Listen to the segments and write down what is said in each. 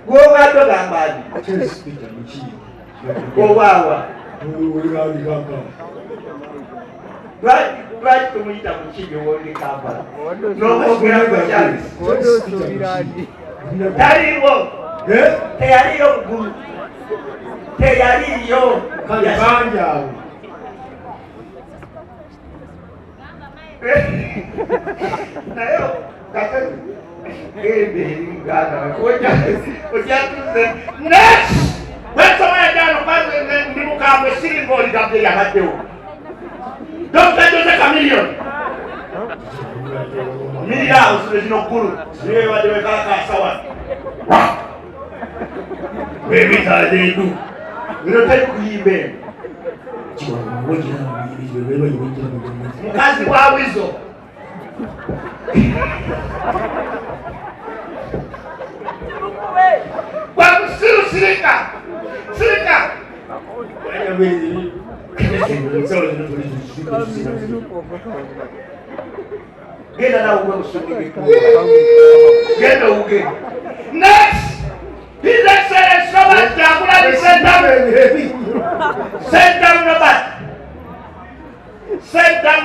Goba to gambani. Gowawa. Right to meet a machine you only cover. No more chance. Tariwo. Tayariyo good. Tayariyo. Kalibanja. Nayo, kaka. Next! When someone down the Nkuba was sitting for the day I had to. Don't let us a chameleon. Millions, there's no Mugulu. See what they were sour. Where is our day do? We don't take you babe. Mukazi wa wizo. Sirika. Get next! His Excellency Robert Jagula send down Robert. Send down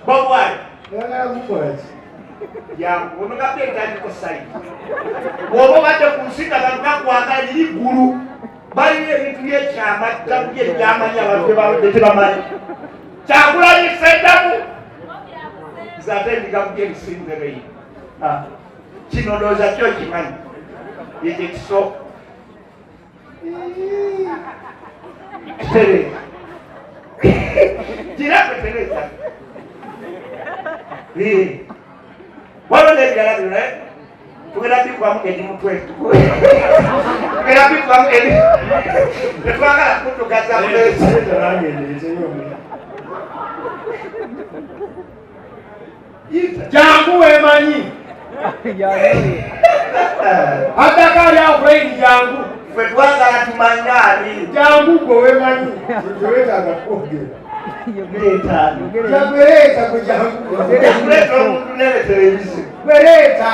Bobi. Ya, unakapenda ndiko site. Wobo baje kusika kwa ni guru. Bali ile nituye chama, tabuye chama ya watu ba mali. Chakula ni sendamu. Zate ndikabuye kisindere hii. Chinodoza cyo kimani. Yeye kiso. Tere. Jira peteleza. Wala le gara dure. Tukira bi kwa mke jimu kwetu. Tukira bi kwa mke. Tukaka kutukaza pesa. Jangu emanyi. Atakali au friend jangu. Fetwaga atumanyani. Jangu go emanyi. Tuweza ngakoge. Yogeleta kujangu. Yogeleta mtu nene televisi. Yogeleta.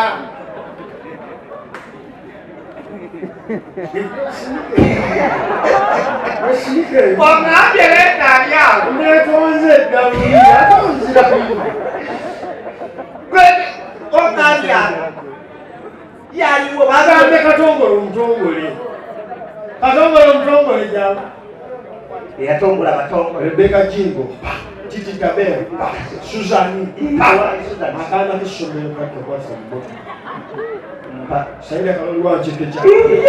Wanageleta ya. Umetonze damu. Atonze damu. Kweli okalia. Ya yuo baga katongolo mtongole. Katongolo mtongole jangu. Ya tongola batongo Rebecca Jingo Titi Kabere Suzani Suzani makana kishomero kwa sababu saida kalwa chikecha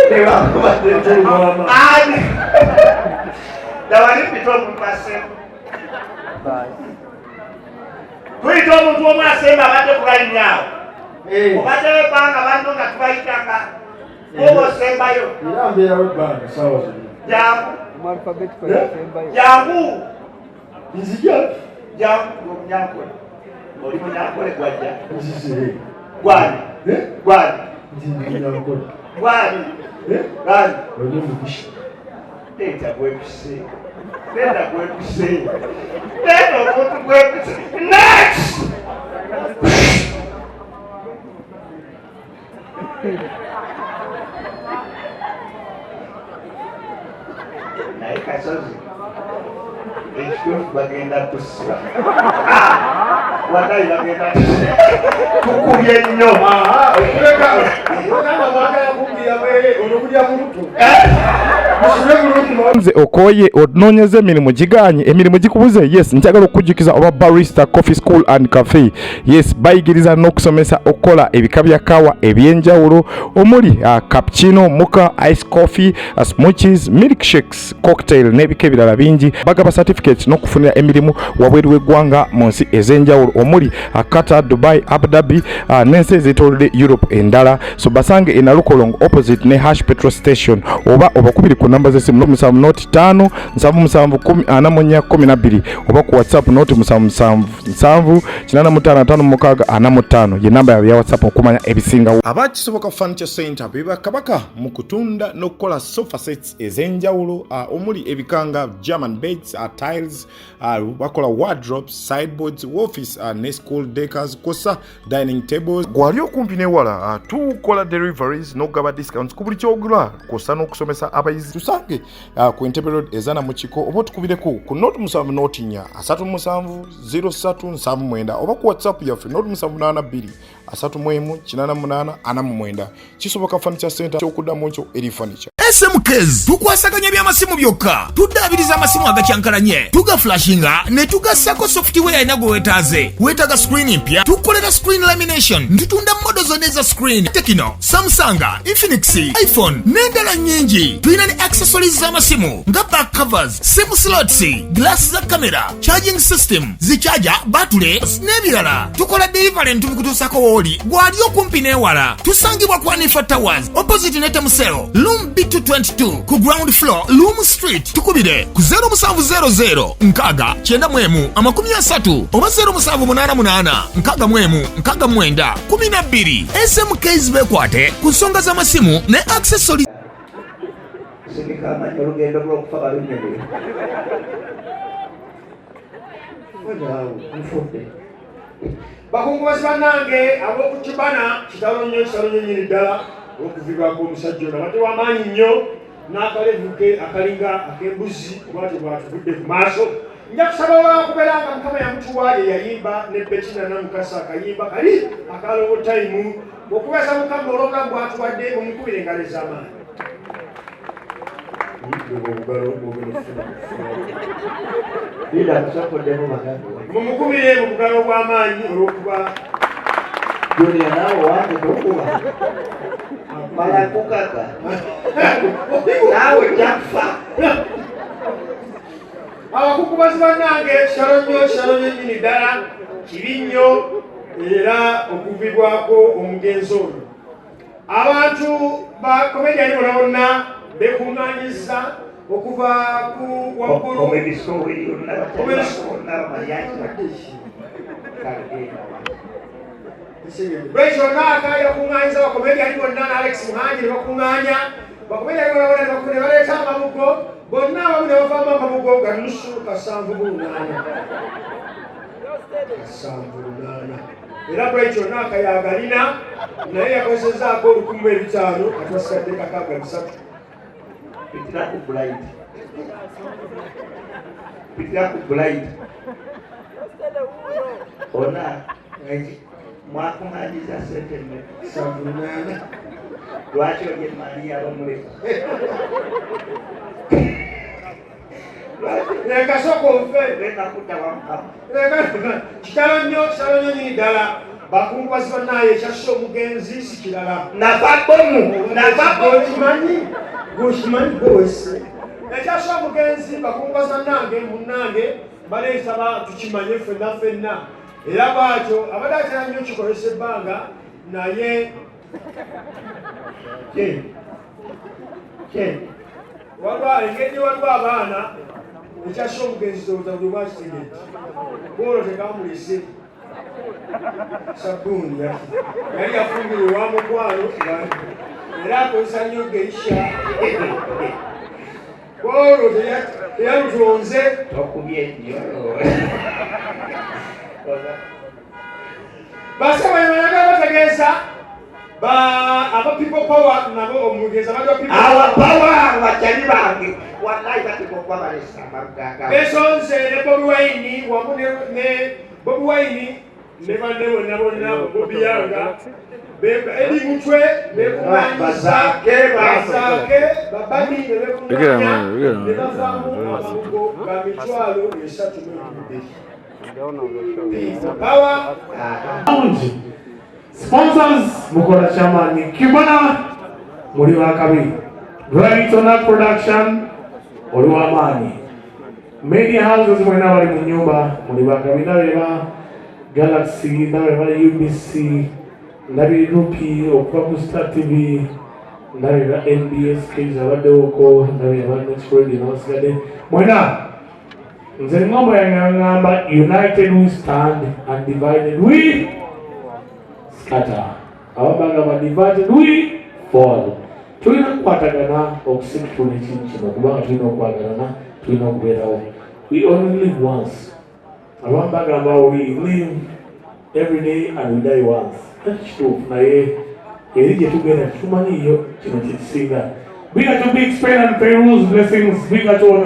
dewa kwa ndio mama dawali pitomo pase bye kuitomo mtu mwasemba bade kulani yao obade banga bantu ngatubaitanga bobo semba yo ndambira webanga sawa jamu alphabet kwa semba yo jamu nzija jamu ngomnyako olimo nyakole kwaja nzije gwani gwani nzije gwani gwani olimo Tenta kwepise. Tenta kwepise. Tenta kwepise. Next! Naika sozi. Bagenda tusira. Watai bagenda tusira. Kukuye nnyo. Okuleka. Ogamba mwagala kumbira bwere onokulya mulutu. Nze okoye ononyeze emirimu giganye emirimu gikubuze yes njagala okujukiza oba barista coffee school and cafe yes bayigiriza n'okusomesa okola ebika bya kawa ebyenjawulo omuli cappuccino mocha ice coffee smoothies milkshakes cocktail n'ebika ebirala bingi bagaba certificate n'okufunira emirimu wabweru w'eggwanga mu nsi ez'enjawulo omuli Qatar, Dubai, Abu Dhabi n'ensi ez'etoolodde Europe endala so basange e Nalukolongo opposite ne Hash petrol station oba obakubiri ku namba z'essimu 0705 7710 oba ku WhatsApp 0777 ye namba ya WhatsApp okumanya ebisingawo. Abakisoboka Furniture Center beba kabaka mu kutunda n'okukola sofa sets ez'enjawulo omuli ebikanga German beds, tiles, bakola wardrobes, sideboards, office ne school decors, kosa dining tables. Gwali okumpi newala tukola deliveries n'ogaba discounts ku buli kyogula kosa n'okusomesa abayizi. Tusange ku Entebbe Road ezana mu Kiko oba tukubireko ku 07 37 0379 oba ku WhatsApp yaffe 0782 318 kisoboka Furniture Center kyokuddamu nkyo eri furniture. SMKs tukwasaganya by'amasimu byokka tuddaabiriza amasimu agakyankalanye tuga flashinga ne tugassako software inago wetaaze wetaga screen mpya tukolera screen lamination ntutunda modo zonna eza screen Tecno, Samsung, Infinix, iPhone n'endala nnyingi. Tulina ne accessories z'amasimu nga back covers, sim slots, glass za camera, charging system, zichaja, batteries n'ebirala. Tukola delivery ntumukutuusako wooli gwali okumpi n'ewala. Tusangibwa ku Anifa Towers opposite Netemusero Loom B222 ku ground floor Loom Street. Tukubire ku 0700 nkaga 91 oba 0788 nkaga 12. SMKs bekwate ku nsonga z'amasimu ne accessories. Bakungubazi bannange ab'okukibana kitalo nnyo nyini ddala okuvibwako omusajja ono abadde w'amaanyi nnyo n'akalevuke akalinga ak'embuzi obwatyo bwatuvudde ku maaso. Nja kusaba wakubeera nga Mukama yamutuwaaye yayimba ne Bettina Namukasa akayimba kali akalowo tayimu okubeeza Mukama olw'obulamu bwatuwadde mumukubire engalo ez'amaanyi. Mumukubire mu bugalo bw'amaanyi olw'okuba Julia nao wangu kukuwa mala kukaka nawe jafa abakukubazi bannange shalo nnyo nnyini ddala kibi nnyo era okuvibwako omugenzi ono. Abantu ba komediani bonna bekuŋŋaanyiza okuva ku waggulu Rachel Naka yakuŋŋaanyiza bakomediani bonna na Alex Muhangi ne bakuŋŋaanya bakomediani bonna ne baleeta amabugo bonna abamu ne bavaamu amabugo ga nusu 780 era Rachel Naka yagalina naye yakozezaako 1500 katwasigadde kakaaga 3 pitira ku blind ona mwakuŋŋaanyiza sente 780 lwaki oye Maria bamuleka kasoko nfe benakudda wamukama kitalo nnyo nyini ddala bakungubazi bannaye ekyasse omugenzi si kirala navabomukimanyi gwewese ekyasse omugenzi bakungubazi bannange munnange baleetaba tukimanye ffenna era bwatyo abadde atera nnyo kikozesa ebbanga naye engeri waliwo abaana ekyasse omugenzi zobutabuzi bwakitegedde bwolwo tekamulise sabuni yali yafumbire wa mukwano era akozesa nnyo geisha bwolwo teyalutonze basabanyamanaga bategeeza aba people power nabo omugeza awa power bachali bange wallahi batikokuba balesa marugaga besonze ne Bobi Wine wamu ne Bobi Wine ne bande bonna Bobi Yanga edi mutwe basake babani ne bekumanya ne bavaamu amabugo ga mitwalo 3 power sponsors mukola chamani kibana muri wakabi right on that production oli wamani media houses mwena bali mu nyumba muri wakabi nabeba Galaxy nabeba UBC nabi Rupi okwa Star TV ndabira NBS kids abaddewoko ndabira ba next radio n'abasigadde mwena nze ngombo yangamba united we stand and divided we scatter abagamba divided we fall tulina kukwatagana okusikitula ekintu kino kubanga tulina okwagalana tulina okubeerawo we only live once abamu bagamba we live every day and we die once kituufu naye eri gye tugenda tumanyiiyo kino kyekisinga. Big up to Big Spain and Peru's blessings. Big up to all